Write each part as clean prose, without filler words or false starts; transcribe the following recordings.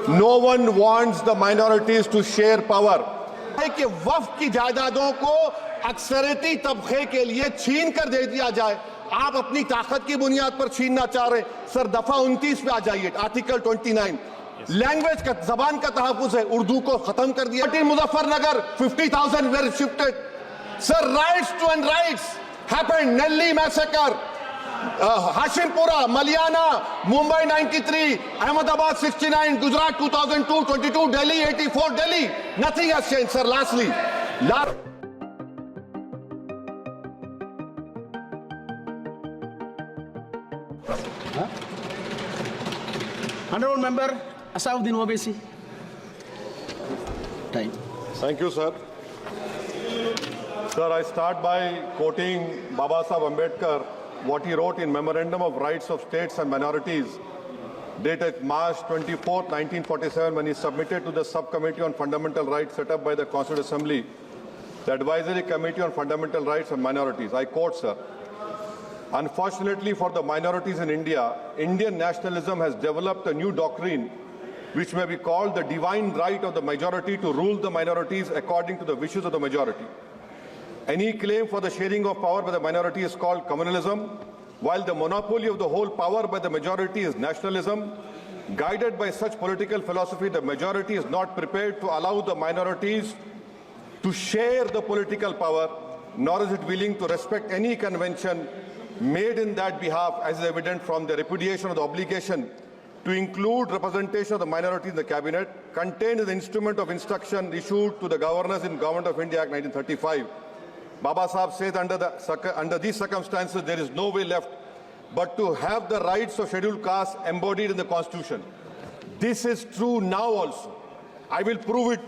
No one wants the minorities to share power. है कि वक्फ की जायदादों को अक्सरियती तबके के लिए छीन कर दे दिया जाए। आप अपनी ताकत की बुनियाद पर छीनना चाह रहे। सर दफा 29 पे आ जाइए, आर्टिकल 29। लैंग्वेज का, जबान का तहफ्फुज है, उर्दू को खत्म कर दिया। Muzaffarnagar 50,000 were shifted. Sir riots to and riots happened. Nellie massacre, Hashimpura, Maliana, Mumbai 93, Ahmedabad 69, Gujarat 2002, 22, Delhi 84, Delhi. Nothing has changed, sir. Lastly, Honorable Member Asauddin Owaisi. Time. Thank you, sir. Sir, I start by quoting Baba Saheb Ambedkar, what he wrote in Memorandum of Rights of States and Minorities, dated March 24, 1947, when he submitted to the Subcommittee on Fundamental Rights set up by the Constituent Assembly, the Advisory Committee on Fundamental Rights and Minorities. I quote, sir, "Unfortunately for the minorities in India, Indian nationalism has developed a new doctrine which may be called the divine right of the majority to rule the minorities according to the wishes of the majority. Any claim for the sharing of power by the minority is called communalism, while the monopoly of the whole power by the majority is nationalism. Guided by such political philosophy, the majority is not prepared to allow the minorities to share the political power, nor is it willing to respect any convention made in that behalf, as is evident from the repudiation of the obligation to include representation of the minority in the cabinet, contained in the instrument of instruction issued to the governors in Government of India Act 1935. Baba Saheb says under these circumstances, there is no way left but to have the rights of scheduled castes embodied in the Constitution. This is true now also. I will prove it,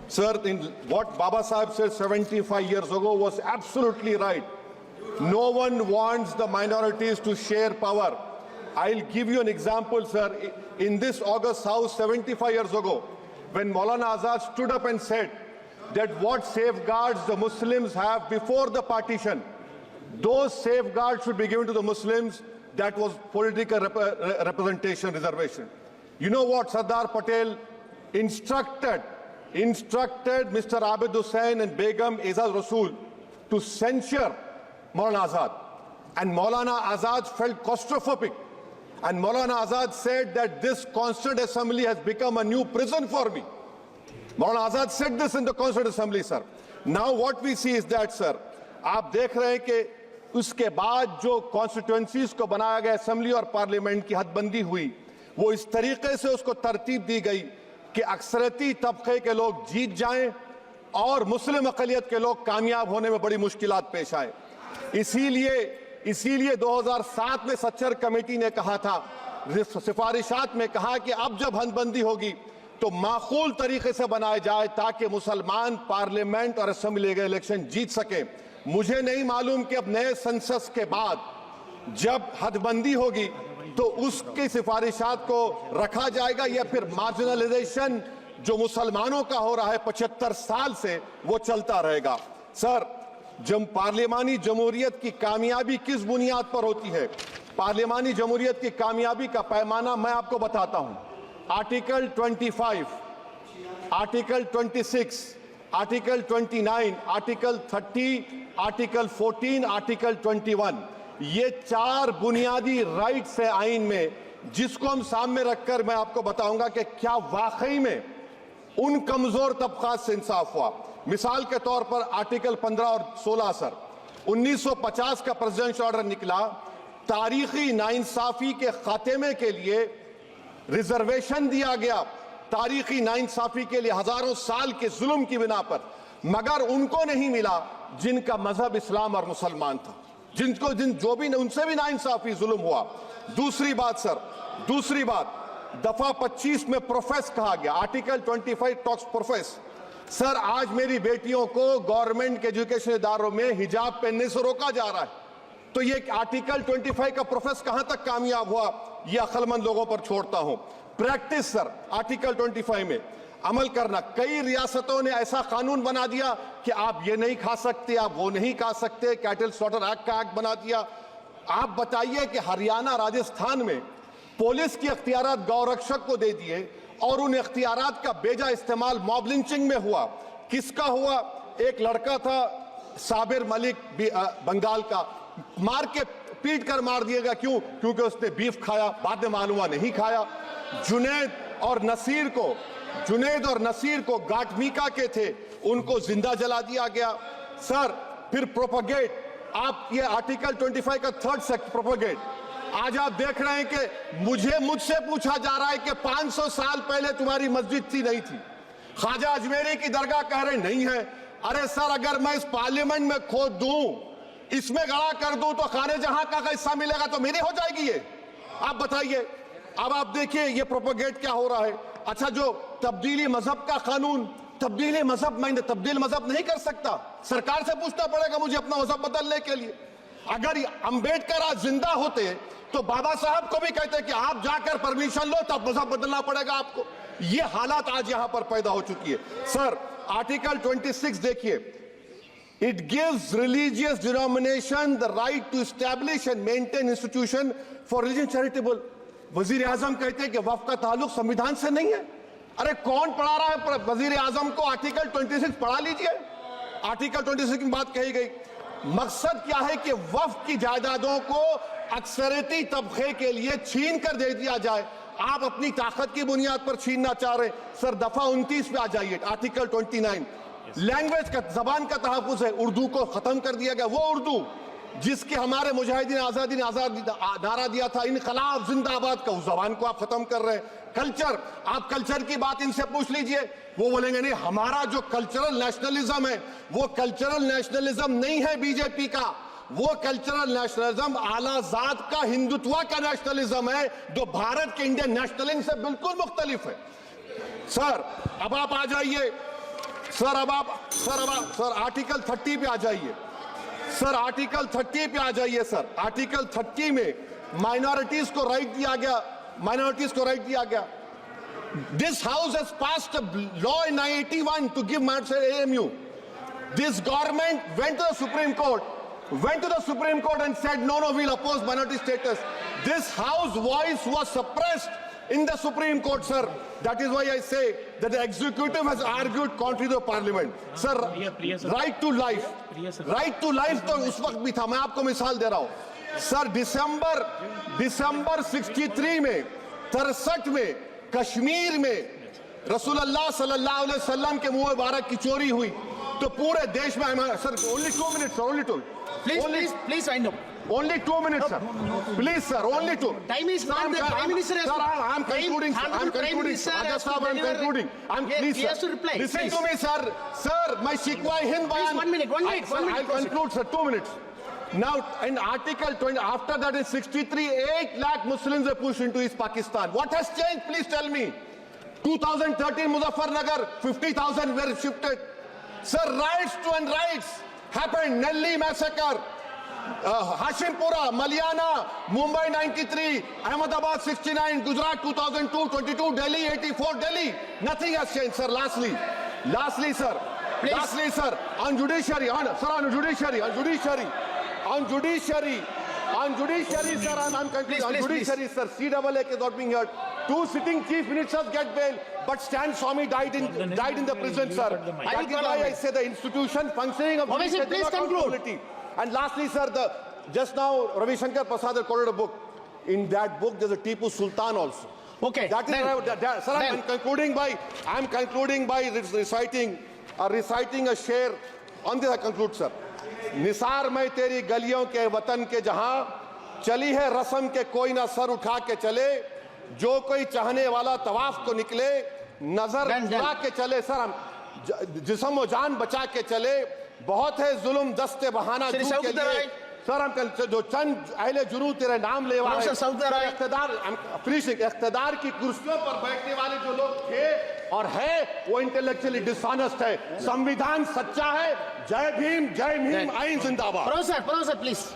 sir. In what Baba Saheb said 75 years ago was absolutely right. No one wants the minorities to share power. I'll give you an example, sir. In this August House 75 years ago, when Maulana Azad stood up and said that what safeguards the Muslims have before the partition, those safeguards should be given to the Muslims. That was political representation, reservation. You know what Sardar Patel instructed Mr. Abid Hussain and Begum Ezaz Rasool to censure Maulana Azad. And Maulana Azad felt claustrophobic. And Maulana Azad said that this Constituent Assembly has become a new prison for me. Maulana Azad said this in the Constituent Assembly, sir. Now what we see is that, sir, आप देख रहे हैं कि उसके बाद जो constituencies को बनाया गया असेंबली और पार्लियामेंट की हदबंदी हुई, वो इस तरीके से उसको तरतीब दी गई कि अक्सरती तबके के लोग जीत जाएं और मुस्लिम अक़लियत के लोग कामयाब होने में बड़ी मुश्किलात पेश आए। इसीलिए 2007 में सच्चर कमेटी ने कहा था, सिफारिशात में कहा कि अब जब हदबंदी होगी तो माकूल तरीके से बनाए जाए ताकि मुसलमान पार्लियामेंट और असेंबली के इलेक्शन जीत सके। मुझे नहीं मालूम कि अब नए सेंसस के बाद जब हदबंदी होगी तो उसकी सिफारिशात को रखा जाएगा या फिर मार्जिनलाइजेशन जो मुसलमानों का हो रहा है 75 साल से वो चलता रहेगा। सर, जब पार्लियामानी जमहूरियत की कामयाबी किस बुनियाद पर होती है? पार्लियामानी जमहूरियत की कामयाबी का पैमाना मैं आपको बताता हूं। Article 25, article 26, article 29, article 30, article 14, article 21, ये 4 बुनियादी राइट्स है आइन में, जिसको हम सामने रखकर मैं आपको बताऊंगा कि क्या वाकई में उन कमजोर तबकात से इंसाफ हुआ। मिसाल के तौर पर आर्टिकल 15 और 16, सर, 1950 का प्रेसिडेंशियल ऑर्डर निकला, तारीखी नाइंसाफी के खात्मे के लिए रिजर्वेशन दिया गया, तारीखी नाइंसाफी के लिए हजारों साल के जुल्म की बिना पर, मगर उनको नहीं मिला जिनका मजहब इस्लाम और मुसलमान था, उनसे भी नाइंसाफी जुल्म हुआ। दूसरी बात सर, दूसरी बात, दफा 25 में प्रोफेस कहा गया, आर्टिकल 25 टॉक्स प्रोफेस। सर, आज मेरी बेटियों को गवर्नमेंट के एजुकेशन इदारों में हिजाब पहनने से रोका जा रहा है, तो ये आर्टिकल 25 का प्रोफेस कहां तक कामयाब हुआ, ये अक्लमंद लोगों पर छोड़ता हूं। प्रैक्टिस सर, आर्टिकल 25 में अमल करना। कई रियासतों ने ऐसा कानून बना दिया कि आप ये नहीं खा सकते, आप वो नहीं खा सकते, कैटल स्लॉटर एक्ट का एक्ट बना दिया। आप बताइए कि हरियाणा, राजस्थान में पुलिस की अख्तियारात गौ रक्षक को दे दिए और उन इख्तियारात का बेजा इस्तेमाल मॉब लिंचिंग में हुआ। किसका हुआ? एक लड़का था साबिर मलिक बंगाल का, मार के पीट कर मार दिया गया। क्यों? क्योंकि उसने बीफ खाया, बाद में मालूम हुआ नहीं खाया। जुनैद और नसीर को गाटमीका के थे, उनको जिंदा जला दिया गया। सर फिर प्रोपगेट, आप ये आर्टिकल 25 का 3rd सेक्शन प्रोपगेट, आज आप देख रहे हैं कि मुझसे पूछा जा रहा है कि 500 साल पहले तुम्हारी मस्जिद थी नहीं थी। ख्वाजा अजमेरी की दरगाह कह रहे नहीं है। अरे सर, अगर मैं इस पार्लियामेंट में खोद दूं, इसमें गड़ा कर दूं, तो खाने जहां का हिस्सा मिलेगा तो मेरी हो जाएगी ये। आप बताइए। अब आप देखिए ये प्रोपगेट क्या हो रहा है। अच्छा, जो तब्दीली मजहब का कानून, तब्दीली मजहब, मैं तब्दील मजहब नहीं कर सकता, सरकार से पूछना पड़ेगा मुझे अपना मजहब बदलने के लिए। अगर अंबेडकर आज जिंदा होते तो बाबा साहब को भी कहते कि आप जाकर परमिशन लो, तब मजहब बदलना पड़ेगा आपको। ये हालात आज यहां पर पैदा हो चुकी है। सर आर्टिकल 26 देखिए, it gives religious denomination the right to establish and maintain institution for religion charitable. वजीर आजम कहते हैं कि वक्फ का ताल्लुक संविधान से नहीं है। अरे कौन पढ़ा रहा है वजीर आजम को? आर्टिकल 26 पढ़ा लीजिए। आर्टिकल 26 की बात कही गई। मकसद क्या है कि वक्फ की जायदादों को अक्सरियती तबके के लिए छीन कर दे दिया जाए। आप अपनी ताकत की बुनियाद पर छीनना चाह रहे हैं। सर दफा 29 पे आ जाइए, आर्टिकल 29। लैंग्वेज का, जबान का तहफ्फुज़ है। उर्दू को खत्म कर दिया गया। वो उर्दू जिसके हमारे मुजाहिदीन आजादी ने नारा दिया था, इनकलाब जिंदाबाद का, उस जबान को आप खत्म कर रहे हैं। कल्चर, आप कल्चर की बात इनसे पूछ लीजिए, वो बोलेंगे नहीं, हमारा जो कल्चरल नेशनलिज्म है वो कल्चरल नेशनलिज्म नहीं है बीजेपी का। वो कल्चरल नेशनलिज्म आलाजाद का, हिंदुत्व का नेशनलिज्म है, जो भारत के इंडियन नेशनलिज्म से बिल्कुल मुख्तलिफ है। सर अब आप आ जाइए। सर आर्टिकल 30 पे आ जाइए। सर आर्टिकल 30 पे आ जाइए। सर आर्टिकल 30 में माइनॉरिटीज को राइट दिया गया। This house has passed a law in 1981 to give AMU. This government went to the Supreme Court and said no, we'll oppose minority status. This house voice was suppressed in the Supreme Court, sir. That is why I say that the executive has argued contrary to the parliament. Sir, right to life तो उस वक्त भी था। मैं आपको मिसाल दे रहा हूं। सर दिसंबर 63 में, 63 में कश्मीर में रसूलुल्लाह सल्लल्लाहु अलैहि वसल्लम के मुंह मुबारक की चोरी हुई तो पूरे देश में, sir only 2 minutes, Please wind up. Only 2 minutes, sir. Please, sir, only 2. Time is not the Prime Minister has Sir, to. I'm concluding, sir. I'm concluding. Ajaz Sahab, I'm concluding. Please, he has to reply. Listen Please. to me, sir. Sir, my shikwa Hind bayan. Please, 1 minute. I'll conclude, sir. 2 minutes. Now, in Article 20, after that in 63, 8 lakh Muslims were pushed into East Pakistan. What has changed? Please tell me. 2013, Muzaffarnagar, 50,000 were shifted. Sir, riots happened. Nelli massacre. Hashimpura, Maliana, Mumbai 93, Ahmedabad 69, Gujarat 2002, 22, Delhi 84, Delhi. Nothing has changed, sir. Lastly, sir. Please. Lastly, sir. On judiciary, sir, sir, I'm concluding. On judiciary, sir, CAA is not being heard. 2 sitting chief ministers get bail, but Stan Swamy died in the prison, sir. That is why I say the institution functioning of Obviously, please conclude. And lastly, sir, just now Ravi Shankar Prasad quoted a book. In that book, there's a Tipu Sultan also. Okay. That is sir, I'm concluding by reciting a sher. On this I conclude, sir. Nisar में तेरी गलियों के वतन के जहां चली है रस्म के कोई ना सर उठा के चले, जो कोई चाहने वाला तवाफ को निकले, नजर उठा के चले। सर हम जिस्म व जान बचा के चले, बहुत है जुल्म दस्ते बहाना के लिए। सर हम जो चंद अहले जुनू तेरे नाम लेवा है, इख्तिदार की कुर्सियों पर बैठने वाले जो लोग थे और है वो इंटेलेक्चुअली डिसऑनेस्ट है। संविधान सच्चा है। जय भीम, आइन जिंदाबाद। Professor, please.